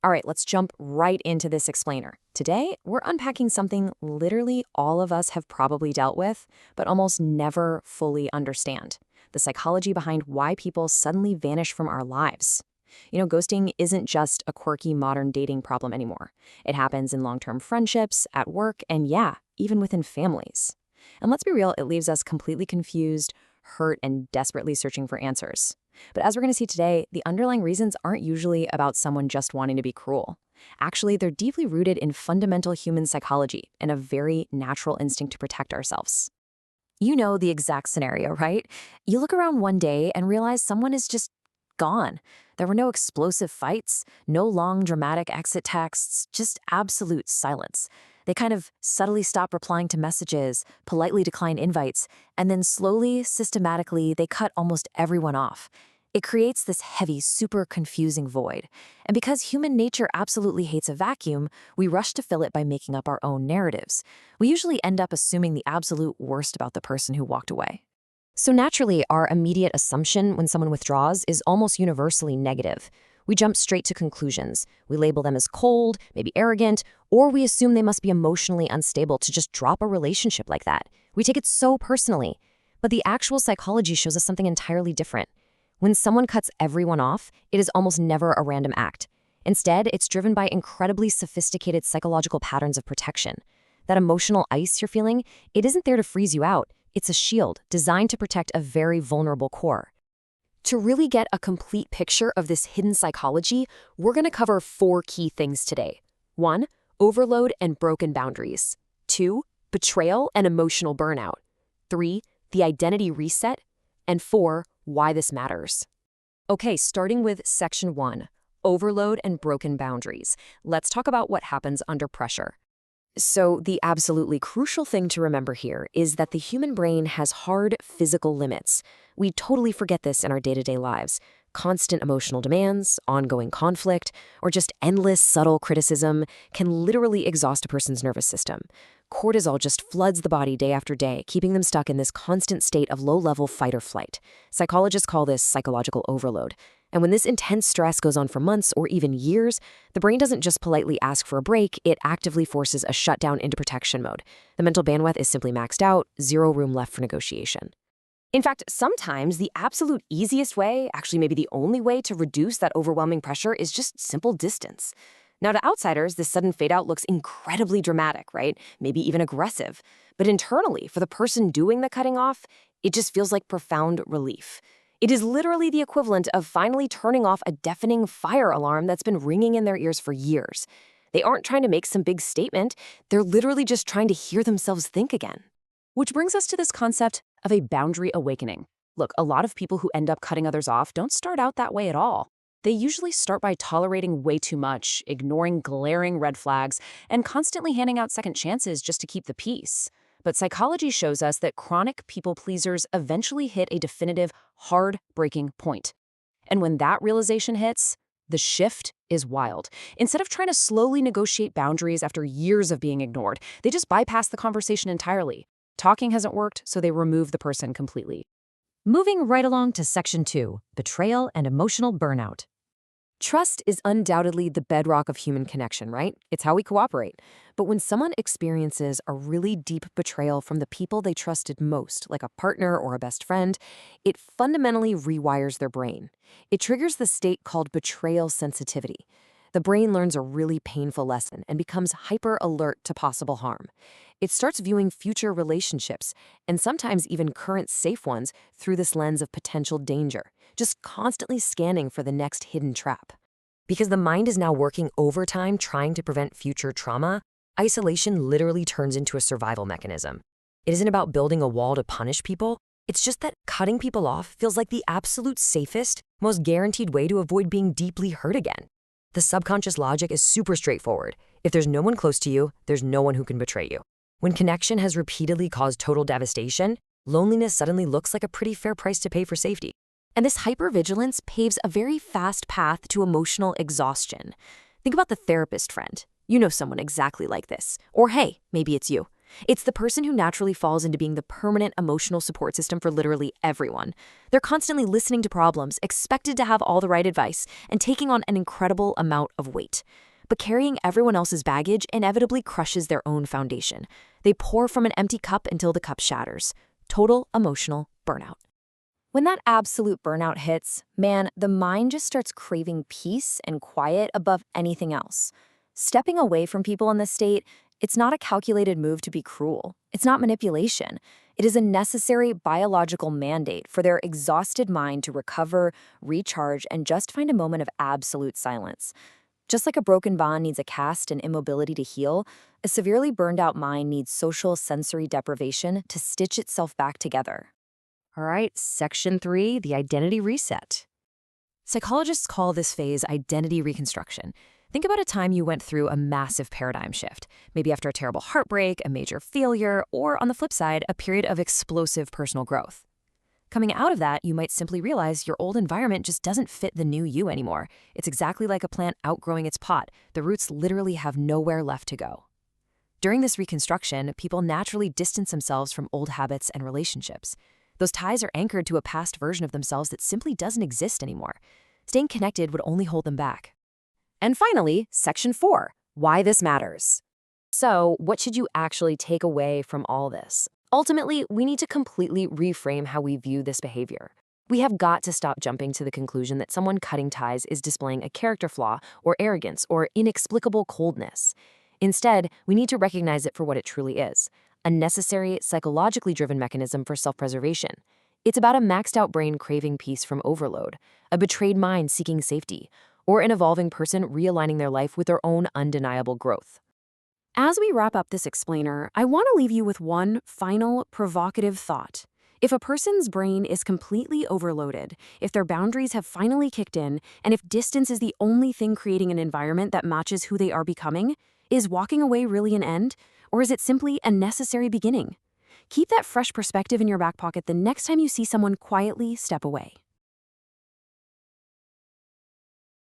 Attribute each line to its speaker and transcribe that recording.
Speaker 1: All right, let's jump right into this explainer. Today, we're unpacking something literally all of us have probably dealt with, but almost never fully understand: the psychology behind why people suddenly vanish from our lives. Ghosting isn't just a quirky modern dating problem anymore. It happens in long-term friendships, at work, and yeah, even within families. And let's be real, it leaves us completely confused, hurt, and desperately searching for answers. But as we're going to see today, the underlying reasons aren't usually about someone just wanting to be cruel. Actually, they're deeply rooted in fundamental human psychology and a very natural instinct to protect ourselves. You know the exact scenario, right? You look around one day and realize someone is just gone. There were no explosive fights, no long dramatic exit texts, just absolute silence. They kind of subtly stop replying to messages, politely decline invites, and then slowly, systematically, they cut almost everyone off. It creates this heavy, super confusing void. And because human nature absolutely hates a vacuum, we rush to fill it by making up our own narratives. We usually end up assuming the absolute worst about the person who walked away. So naturally, our immediate assumption when someone withdraws is almost universally negative. We jump straight to conclusions. We label them as cold, maybe arrogant, or we assume they must be emotionally unstable to just drop a relationship like that. We take it so personally. But the actual psychology shows us something entirely different. When someone cuts everyone off, it is almost never a random act. Instead, it's driven by incredibly sophisticated psychological patterns of protection. That emotional ice you're feeling, it isn't there to freeze you out. It's a shield designed to protect a very vulnerable core. To really get a complete picture of this hidden psychology, we're going to cover 4 key things today. 1. Overload and broken boundaries. 2. Betrayal and emotional burnout. 3. The identity reset. And 4. Why this matters. Okay, starting with Section 1, overload and broken boundaries. Let's talk about what happens under pressure. So the absolutely crucial thing to remember here is that the human brain has hard physical limits. We totally forget this in our day-to-day lives. Constant emotional demands, ongoing conflict, or just endless subtle criticism can literally exhaust a person's nervous system. Cortisol just floods the body day after day, keeping them stuck in this constant state of low-level fight or flight. Psychologists call this psychological overload. And when this intense stress goes on for months or even years, the brain doesn't just politely ask for a break, it actively forces a shutdown into protection mode. The mental bandwidth is simply maxed out, zero room left for negotiation. In fact, sometimes the absolute easiest way, actually maybe the only way to reduce that overwhelming pressure is just simple distance. Now, to outsiders, this sudden fade-out looks incredibly dramatic, right? Maybe even aggressive. But internally, for the person doing the cutting off, it just feels like profound relief. It is literally the equivalent of finally turning off a deafening fire alarm that's been ringing in their ears for years. They aren't trying to make some big statement. They're literally just trying to hear themselves think again. Which brings us to this concept of a boundary awakening. Look, a lot of people who end up cutting others off don't start out that way at all. They usually start by tolerating way too much, ignoring glaring red flags, and constantly handing out second chances just to keep the peace. But psychology shows us that chronic people pleasers eventually hit a definitive, hard breaking point. And when that realization hits, the shift is wild. Instead of trying to slowly negotiate boundaries after years of being ignored, they just bypass the conversation entirely. Talking hasn't worked, so they remove the person completely. Moving right along to Section 2, betrayal and emotional burnout. Trust is undoubtedly the bedrock of human connection, right? It's how we cooperate. But when someone experiences a really deep betrayal from the people they trusted most, like a partner or a best friend, it fundamentally rewires their brain. It triggers the state called betrayal sensitivity. The brain learns a really painful lesson and becomes hyper alert to possible harm. It starts viewing future relationships, and sometimes even current safe ones, through this lens of potential danger, just constantly scanning for the next hidden trap. Because the mind is now working overtime trying to prevent future trauma, isolation literally turns into a survival mechanism. It isn't about building a wall to punish people. It's just that cutting people off feels like the absolute safest, most guaranteed way to avoid being deeply hurt again. The subconscious logic is super straightforward. If there's no one close to you, there's no one who can betray you. When connection has repeatedly caused total devastation, loneliness suddenly looks like a pretty fair price to pay for safety. And this hypervigilance paves a very fast path to emotional exhaustion. Think about the therapist friend. You know someone exactly like this. Or hey, maybe it's you. It's the person who naturally falls into being the permanent emotional support system for literally everyone. They're constantly listening to problems, expected to have all the right advice, and taking on an incredible amount of weight. But carrying everyone else's baggage inevitably crushes their own foundation. They pour from an empty cup until the cup shatters. Total emotional burnout. When that absolute burnout hits, man, the mind just starts craving peace and quiet above anything else. Stepping away from people in this state, it's not a calculated move to be cruel. It's not manipulation. It is a necessary biological mandate for their exhausted mind to recover, recharge, and just find a moment of absolute silence. Just like a broken bond needs a cast and immobility to heal, a severely burned out mind needs social sensory deprivation to stitch itself back together. All right, section 3, the identity reset. Psychologists call this phase identity reconstruction. Think about a time you went through a massive paradigm shift, maybe after a terrible heartbreak, a major failure, or on the flip side, a period of explosive personal growth. Coming out of that, you might simply realize your old environment just doesn't fit the new you anymore. It's exactly like a plant outgrowing its pot. The roots literally have nowhere left to go. During this reconstruction, people naturally distance themselves from old habits and relationships. Those ties are anchored to a past version of themselves that simply doesn't exist anymore. Staying connected would only hold them back. And finally, section 4, why this matters. So, what should you actually take away from all this? Ultimately, we need to completely reframe how we view this behavior. We have got to stop jumping to the conclusion that someone cutting ties is displaying a character flaw or arrogance or inexplicable coldness. Instead, we need to recognize it for what it truly is, a necessary, psychologically driven mechanism for self-preservation. It's about a maxed-out brain craving peace from overload, a betrayed mind seeking safety, or an evolving person realigning their life with their own undeniable growth. As we wrap up this explainer, I want to leave you with one final, provocative thought. If a person's brain is completely overloaded, if their boundaries have finally kicked in, and if distance is the only thing creating an environment that matches who they are becoming, is walking away really an end, or is it simply a necessary beginning? Keep that fresh perspective in your back pocket the next time you see someone quietly step away.